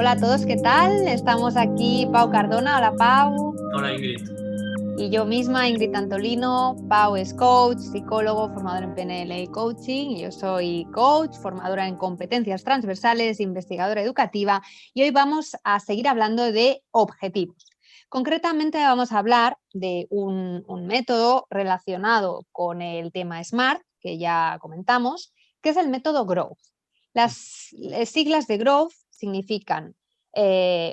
Hola a todos, ¿qué tal? Estamos aquí Pau Cardona, hola Pau, Hola Ingrid. y yo misma, Ingrid Antolino. Pau es coach, psicólogo, formador en PNL y coaching, y yo soy coach, formadora en competencias transversales, investigadora educativa, y hoy vamos a seguir hablando de objetivos. Concretamente vamos a hablar de un método relacionado con el tema SMART, que ya comentamos, que es el método Growth. Las siglas de Growth significan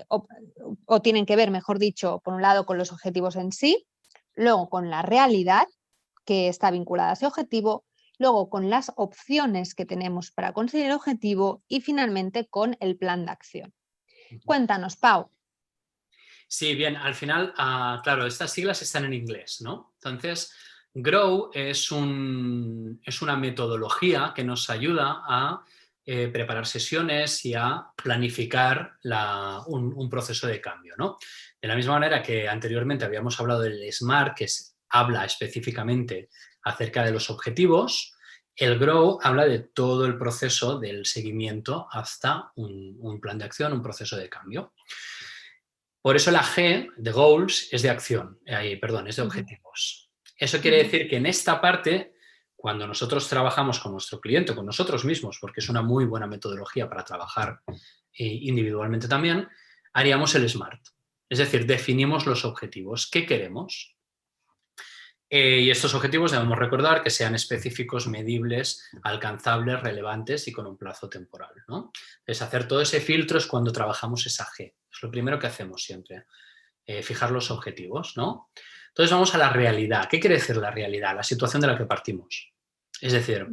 o tienen que ver, mejor dicho, por un lado con los objetivos en sí, luego con la realidad que está vinculada a ese objetivo, luego con las opciones que tenemos para conseguir el objetivo y finalmente con el plan de acción. Cuéntanos, Pau. Sí, bien, al final, claro, estas siglas están en inglés, ¿no? Entonces, Grow es una metodología que nos ayuda a preparar sesiones y a planificar un proceso de cambio, ¿no? De la misma manera que anteriormente habíamos hablado del SMART, que habla específicamente acerca de los objetivos, el Grow habla de todo el proceso del seguimiento hasta un plan de acción, un proceso de cambio. Por eso la G de goals es de acción, perdón, es de objetivos. Eso quiere decir que en esta parte, cuando nosotros trabajamos con nuestro cliente, con nosotros mismos, porque es una muy buena metodología para trabajar individualmente también, haríamos el SMART. Es decir, definimos los objetivos. ¿Qué queremos? Y estos objetivos debemos recordar que sean específicos, medibles, alcanzables, relevantes y con un plazo temporal, ¿no? Es hacer todo ese filtro es cuando trabajamos esa G. Es lo primero que hacemos siempre. Fijar los objetivos, ¿no? Entonces vamos a la realidad. ¿Qué quiere decir la realidad? La situación de la que partimos. Es decir,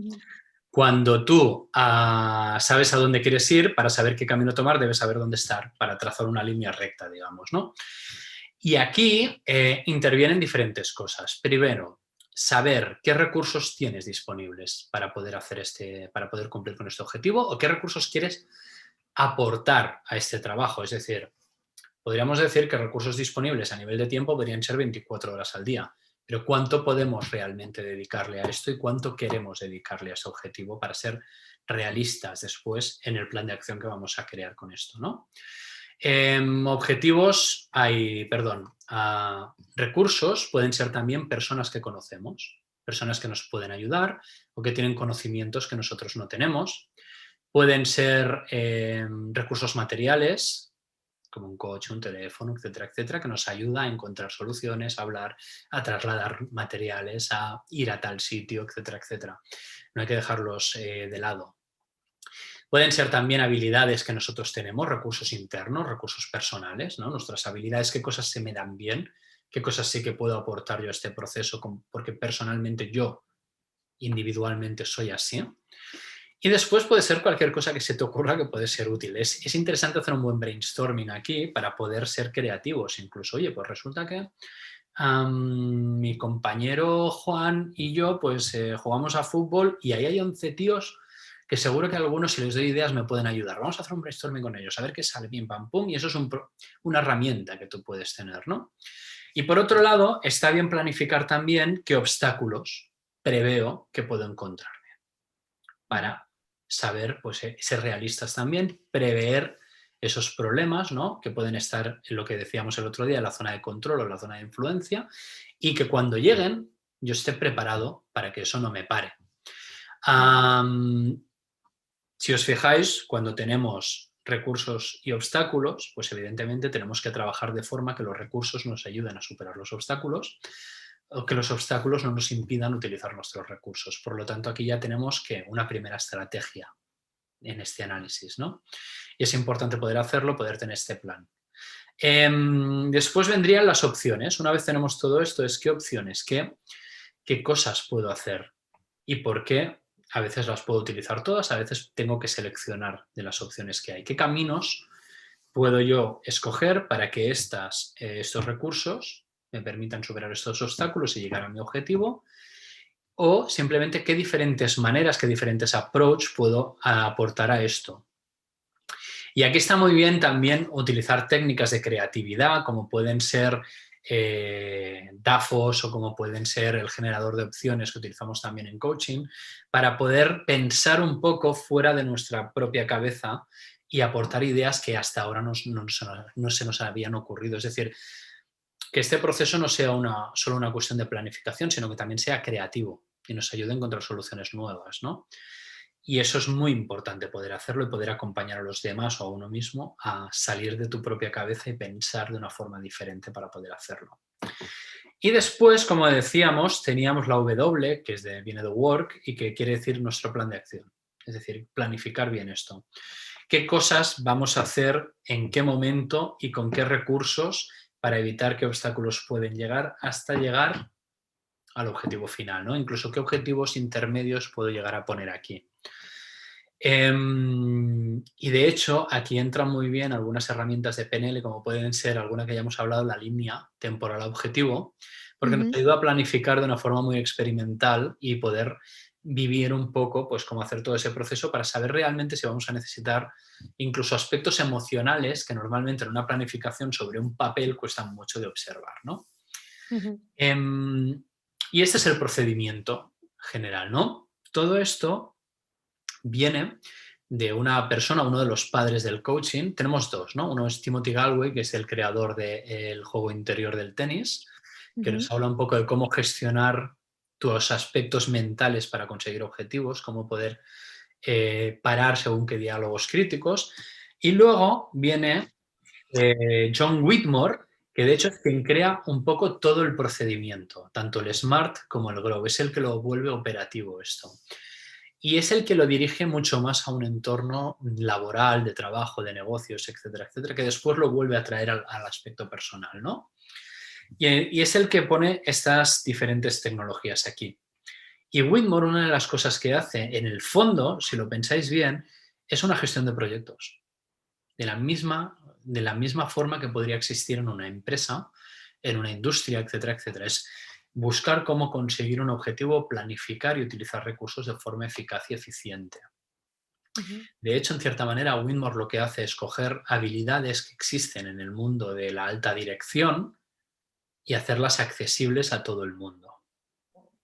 cuando tú sabes a dónde quieres ir, para saber qué camino tomar, debes saber dónde estar, para trazar una línea recta, digamos, ¿no? Y aquí intervienen diferentes cosas. Primero, saber qué recursos tienes disponibles para poder para poder cumplir con este objetivo o qué recursos quieres aportar a este trabajo. Es decir, podríamos decir que recursos disponibles a nivel de tiempo podrían ser 24 horas al día, pero ¿cuánto podemos realmente dedicarle a esto y cuánto queremos dedicarle a ese objetivo para ser realistas después en el plan de acción que vamos a crear con esto, ¿no? Recursos pueden ser también personas que conocemos, personas que nos pueden ayudar o que tienen conocimientos que nosotros no tenemos. Pueden ser recursos materiales, como un coche, un teléfono, etcétera, etcétera, que nos ayuda a encontrar soluciones, a hablar, a trasladar materiales, a ir a tal sitio, etcétera, etcétera. No hay que dejarlos de lado. Pueden ser también habilidades que nosotros tenemos, recursos internos, recursos personales, ¿no? Nuestras habilidades, qué cosas se me dan bien, qué cosas sí que puedo aportar yo a este proceso, porque personalmente yo, individualmente, soy así. Y después puede ser cualquier cosa que se te ocurra que puede ser útil. Es interesante hacer un buen brainstorming aquí para poder ser creativos. Incluso, oye, pues resulta que mi compañero Juan y yo pues jugamos a fútbol y ahí hay 11 tíos que seguro que algunos, si les doy ideas, me pueden ayudar. Vamos a hacer un brainstorming con ellos, a ver qué sale, pim, pam, pum, y eso es una herramienta que tú puedes tener, ¿no? Y por otro lado, está bien planificar también qué obstáculos preveo que puedo encontrarme para saber, pues, ser realistas también, prever esos problemas, ¿no? Que pueden estar en lo que decíamos el otro día, en la zona de control o en la zona de influencia, y que cuando lleguen yo esté preparado para que eso no me pare. Si os fijáis, cuando tenemos recursos y obstáculos, pues evidentemente tenemos que trabajar de forma que los recursos nos ayuden a superar los obstáculos o que los obstáculos no nos impidan utilizar nuestros recursos. Por lo tanto, aquí ya tenemos que una primera estrategia en este análisis, ¿no? Y es importante poder hacerlo, poder tener este plan. Después vendrían las opciones. Una vez tenemos todo esto, es qué opciones, qué cosas puedo hacer y por qué. A veces las puedo utilizar todas, a veces tengo que seleccionar de las opciones que hay. ¿Qué caminos puedo yo escoger para que estos recursos me permitan superar estos obstáculos y llegar a mi objetivo? O simplemente qué diferentes maneras, qué diferentes approach puedo aportar a esto. Y aquí está muy bien también utilizar técnicas de creatividad, como pueden ser DAFOS o como pueden ser el generador de opciones que utilizamos también en coaching, para poder pensar un poco fuera de nuestra propia cabeza y aportar ideas que hasta ahora no se nos habían ocurrido. Es decir, que este proceso no sea solo una cuestión de planificación, sino que también sea creativo y nos ayude a encontrar soluciones nuevas, ¿no? Y eso es muy importante, poder hacerlo y poder acompañar a los demás o a uno mismo a salir de tu propia cabeza y pensar de una forma diferente para poder hacerlo. Y después, como decíamos, teníamos la W, que viene de work y que quiere decir nuestro plan de acción. Es decir, planificar bien esto. ¿Qué cosas vamos a hacer, en qué momento y con qué recursos para evitar qué obstáculos pueden llegar hasta llegar al objetivo final, ¿no? Incluso qué objetivos intermedios puedo llegar a poner aquí. Y de hecho, aquí entran muy bien algunas herramientas de PNL, como pueden ser alguna que hayamos hablado, la línea temporal objetivo, porque nos ayuda a planificar de una forma muy experimental y poder vivir un poco, pues, cómo hacer todo ese proceso para saber realmente si vamos a necesitar incluso aspectos emocionales que normalmente en una planificación sobre un papel cuestan mucho de observar, ¿no? Y este es el procedimiento general, ¿no? Todo esto viene de una persona, uno de los padres del coaching. Tenemos dos, ¿no? Uno es Timothy Galway, que es el creador del juego interior del tenis, que nos habla un poco de cómo gestionar tus aspectos mentales para conseguir objetivos, cómo poder parar según qué diálogos críticos. Y luego viene John Whitmore, que de hecho es quien crea un poco todo el procedimiento, tanto el SMART como el GROW. Es el que lo vuelve operativo esto. Y es el que lo dirige mucho más a un entorno laboral, de trabajo, de negocios, etcétera, etcétera, que después lo vuelve a traer al aspecto personal, ¿no? Y es el que pone estas diferentes tecnologías aquí. Y Whitmore, una de las cosas que hace, en el fondo, si lo pensáis bien, es una gestión de proyectos. De la misma forma que podría existir en una empresa, en una industria, etcétera, etcétera. Es buscar cómo conseguir un objetivo, planificar y utilizar recursos de forma eficaz y eficiente. De hecho, en cierta manera, Whitmore lo que hace es coger habilidades que existen en el mundo de la alta dirección y hacerlas accesibles a todo el mundo.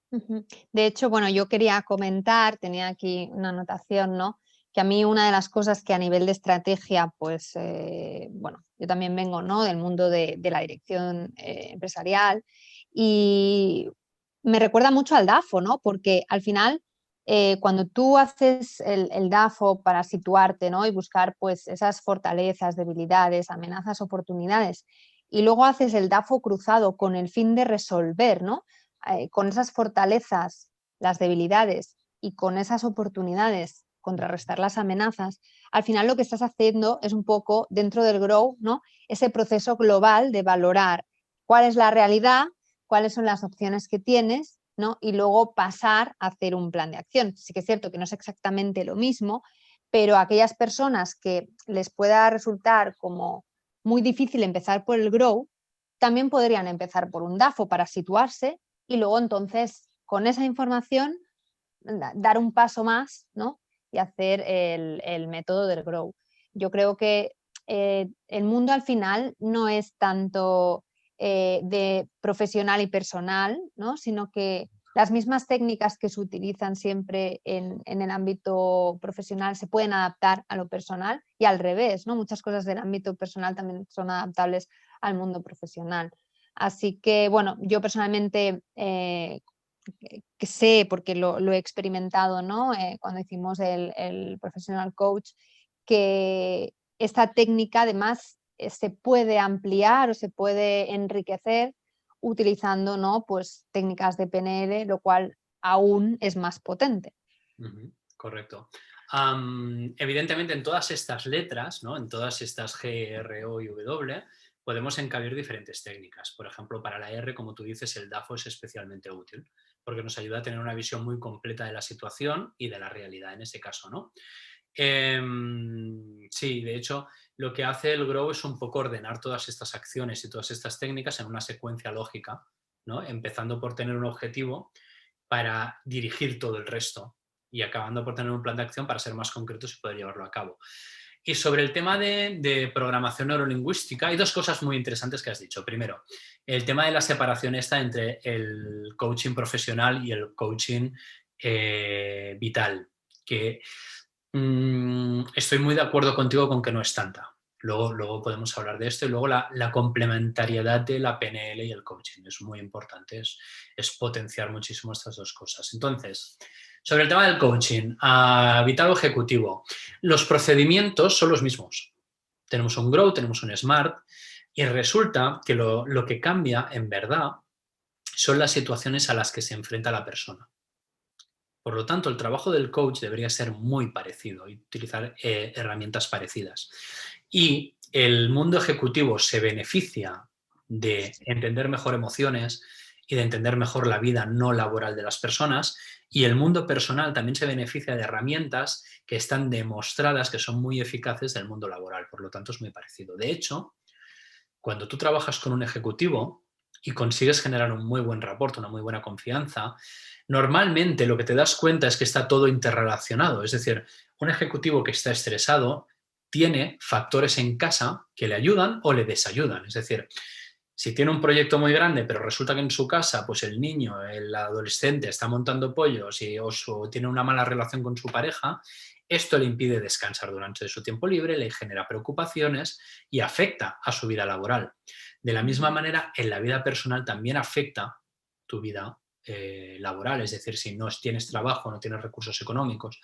De hecho, bueno, yo quería comentar, tenía aquí una anotación, ¿no? Que a mí una de las cosas que a nivel de estrategia, pues, bueno, yo también vengo, ¿no? Del mundo de la dirección empresarial y me recuerda mucho al DAFO, ¿no? Porque al final, cuando tú haces el DAFO para situarte, ¿no? Y buscar, pues, esas fortalezas, debilidades, amenazas, oportunidades, y luego haces el DAFO cruzado con el fin de resolver, ¿no? Con esas fortalezas, las debilidades y con esas oportunidades contrarrestar las amenazas, al final lo que estás haciendo es un poco dentro del GROW, ¿no? Ese proceso global de valorar cuál es la realidad, cuáles son las opciones que tienes, ¿no? Y luego pasar a hacer un plan de acción. Sí que es cierto que no es exactamente lo mismo, pero a aquellas personas que les pueda resultar como muy difícil empezar por el GROW, también podrían empezar por un DAFO para situarse y luego entonces con esa información dar un paso más, ¿no? Y hacer el método del GROW. Yo creo que el mundo al final no es tanto de profesional y personal, ¿no? Sino que las mismas técnicas que se utilizan siempre en el ámbito profesional se pueden adaptar a lo personal y al revés, ¿no? Muchas cosas del ámbito personal también son adaptables al mundo profesional. Así que, bueno, yo personalmente que sé, porque lo he experimentado, ¿no? Cuando hicimos el Professional Coach, que esta técnica además se puede ampliar o se puede enriquecer utilizando, ¿no? Pues técnicas de PNL, lo cual aún es más potente. Correcto. Evidentemente en todas estas letras, ¿no? En todas estas G, R, O y W, podemos encabir diferentes técnicas. Por ejemplo, para la R, como tú dices, el DAFO es especialmente útil porque nos ayuda a tener una visión muy completa de la situación y de la realidad en ese caso, ¿no? Sí, de hecho, lo que hace el GROW es un poco ordenar todas estas acciones y todas estas técnicas en una secuencia lógica, ¿no? Empezando por tener un objetivo para dirigir todo el resto y acabando por tener un plan de acción para ser más concretos y poder llevarlo a cabo. Y sobre el tema de programación neurolingüística, hay dos cosas muy interesantes que has dicho. Primero, el tema de la separación esta entre el coaching profesional y el coaching vital, que Estoy muy de acuerdo contigo con que no es tanta. Luego podemos hablar de esto y luego la complementariedad de la PNL y el coaching es muy importante, es potenciar muchísimo estas dos cosas. Entonces, sobre el tema del coaching, vital o ejecutivo, los procedimientos son los mismos. Tenemos un Grow, tenemos un Smart y resulta que lo que cambia en verdad son las situaciones a las que se enfrenta la persona. Por lo tanto, el trabajo del coach debería ser muy parecido y utilizar herramientas parecidas. Y el mundo ejecutivo se beneficia de entender mejor emociones y de entender mejor la vida no laboral de las personas, y el mundo personal también se beneficia de herramientas que están demostradas que son muy eficaces del mundo laboral. Por lo tanto, es muy parecido. De hecho, cuando tú trabajas con un ejecutivo y consigues generar un muy buen rapport, una muy buena confianza, normalmente lo que te das cuenta es que está todo interrelacionado. Es decir, un ejecutivo que está estresado tiene factores en casa que le ayudan o le desayudan. Es decir, si tiene un proyecto muy grande, pero resulta que en su casa, pues el niño, el adolescente está montando pollos o tiene una mala relación con su pareja, esto le impide descansar durante su tiempo libre, le genera preocupaciones y afecta a su vida laboral. De la misma manera, en la vida personal también afecta tu vida laboral, es decir, si no tienes trabajo, no tienes recursos económicos,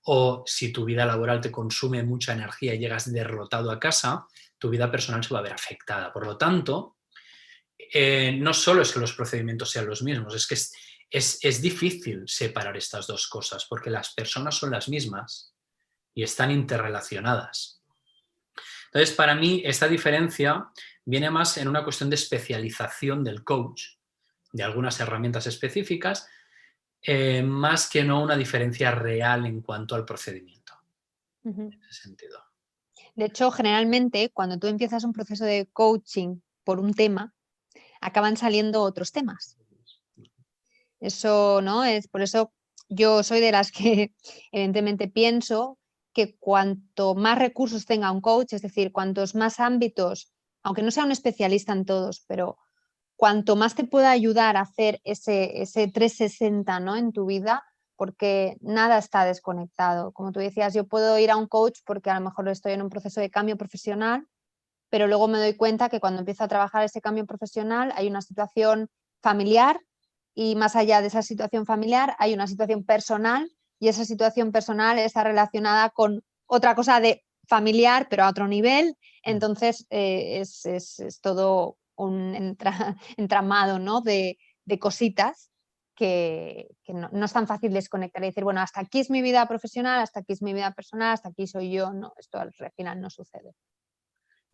o si tu vida laboral te consume mucha energía y llegas derrotado a casa, tu vida personal se va a ver afectada. Por lo tanto, no solo es que los procedimientos sean los mismos, es que es difícil separar estas dos cosas porque las personas son las mismas y están interrelacionadas. Entonces, para mí, esta diferencia viene más en una cuestión de especialización del coach, de algunas herramientas específicas, más que no una diferencia real en cuanto al procedimiento. En ese sentido. De hecho, generalmente, cuando tú empiezas un proceso de coaching por un tema, acaban saliendo otros temas. Eso, ¿no? Es por eso yo soy de las que evidentemente pienso que cuanto más recursos tenga un coach, es decir, cuantos más ámbitos, aunque no sea un especialista en todos, pero cuanto más te pueda ayudar a hacer ese 360, ¿no? En tu vida, porque nada está desconectado. Como tú decías, yo puedo ir a un coach porque a lo mejor estoy en un proceso de cambio profesional, pero luego me doy cuenta que cuando empiezo a trabajar ese cambio profesional hay una situación familiar y más allá de esa situación familiar hay una situación personal y esa situación personal está relacionada con otra cosa de familiar, pero a otro nivel. Entonces es todo un entramado, ¿no? de cositas que no es tan fácil desconectar y decir, bueno, hasta aquí es mi vida profesional, hasta aquí es mi vida personal, hasta aquí soy yo. No, esto al final no sucede.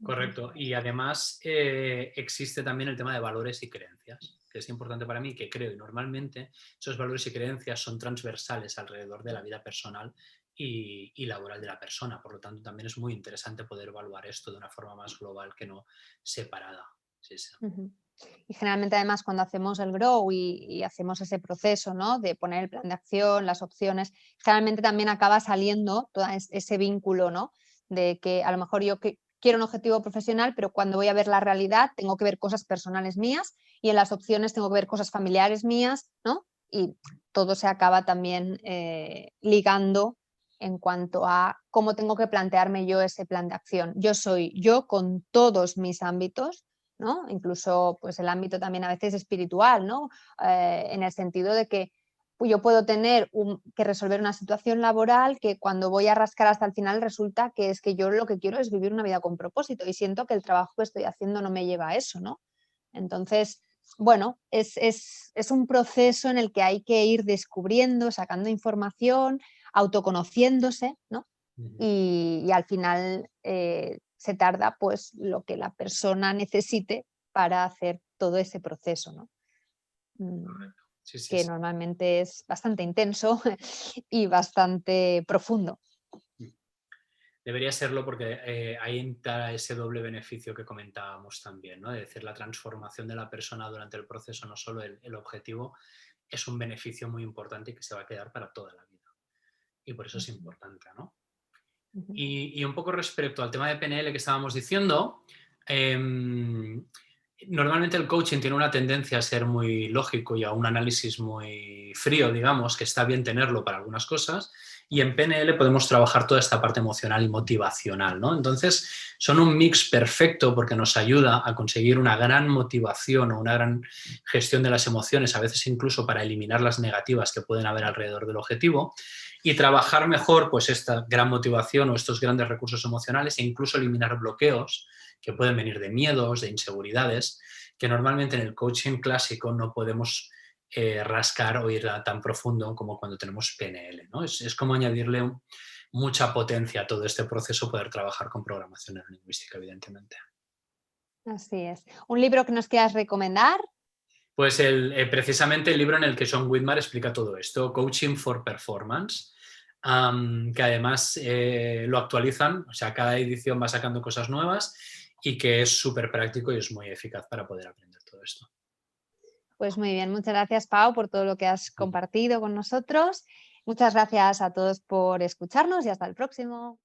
Correcto. Y además existe también el tema de valores y creencias, que es importante para mí, que creo, y normalmente esos valores y creencias son transversales alrededor de la vida personal y laboral de la persona. Por lo tanto, también es muy interesante poder evaluar esto de una forma más global que no separada. Sí, sí. Y generalmente además cuando hacemos el Grow y hacemos ese proceso, ¿no? De poner el plan de acción, las opciones, generalmente también acaba saliendo todo ese vínculo, ¿no? De que a lo mejor yo quiero un objetivo profesional, pero cuando voy a ver la realidad tengo que ver cosas personales mías y en las opciones tengo que ver cosas familiares mías, ¿no? Y todo se acaba también ligando en cuanto a cómo tengo que plantearme yo ese plan de acción. Yo soy yo con todos mis ámbitos, ¿no? Incluso pues el ámbito también a veces espiritual, ¿no? En el sentido de que yo puedo tener que resolver una situación laboral que cuando voy a rascar hasta el final resulta que es que yo lo que quiero es vivir una vida con propósito y siento que el trabajo que estoy haciendo no me lleva a eso, ¿no? Entonces, bueno, es un proceso en el que hay que ir descubriendo, sacando información, autoconociéndose, ¿no? Y al final se tarda pues lo que la persona necesite para hacer todo ese proceso, ¿no? Sí, sí, Que sí. normalmente es bastante intenso y bastante profundo. Debería serlo porque ahí entra ese doble beneficio que comentábamos también, ¿no? Es decir, la transformación de la persona durante el proceso, no solo el objetivo, es un beneficio muy importante y que se va a quedar para toda la vida. Y por eso es importante, ¿no? Y un poco respecto al tema de PNL que estábamos diciendo, normalmente el coaching tiene una tendencia a ser muy lógico y a un análisis muy frío, digamos, que está bien tenerlo para algunas cosas, y en PNL podemos trabajar toda esta parte emocional y motivacional, ¿no? Entonces, son un mix perfecto porque nos ayuda a conseguir una gran motivación o una gran gestión de las emociones, a veces incluso para eliminar las negativas que pueden haber alrededor del objetivo, y trabajar mejor pues esta gran motivación o estos grandes recursos emocionales e incluso eliminar bloqueos que pueden venir de miedos, de inseguridades, que normalmente en el coaching clásico no podemos rascar o ir tan profundo como cuando tenemos PNL, ¿no? Es como añadirle mucha potencia a todo este proceso, poder trabajar con programación neurolingüística, evidentemente. Así es. ¿Un libro que nos quieras recomendar? Pues precisamente el libro en el que John Whitmar explica todo esto, Coaching for Performance, que además lo actualizan, o sea, cada edición va sacando cosas nuevas y que es súper práctico y es muy eficaz para poder aprender todo esto. Pues muy bien, muchas gracias, Pau, por todo lo que has compartido con nosotros. Muchas gracias a todos por escucharnos y hasta el próximo.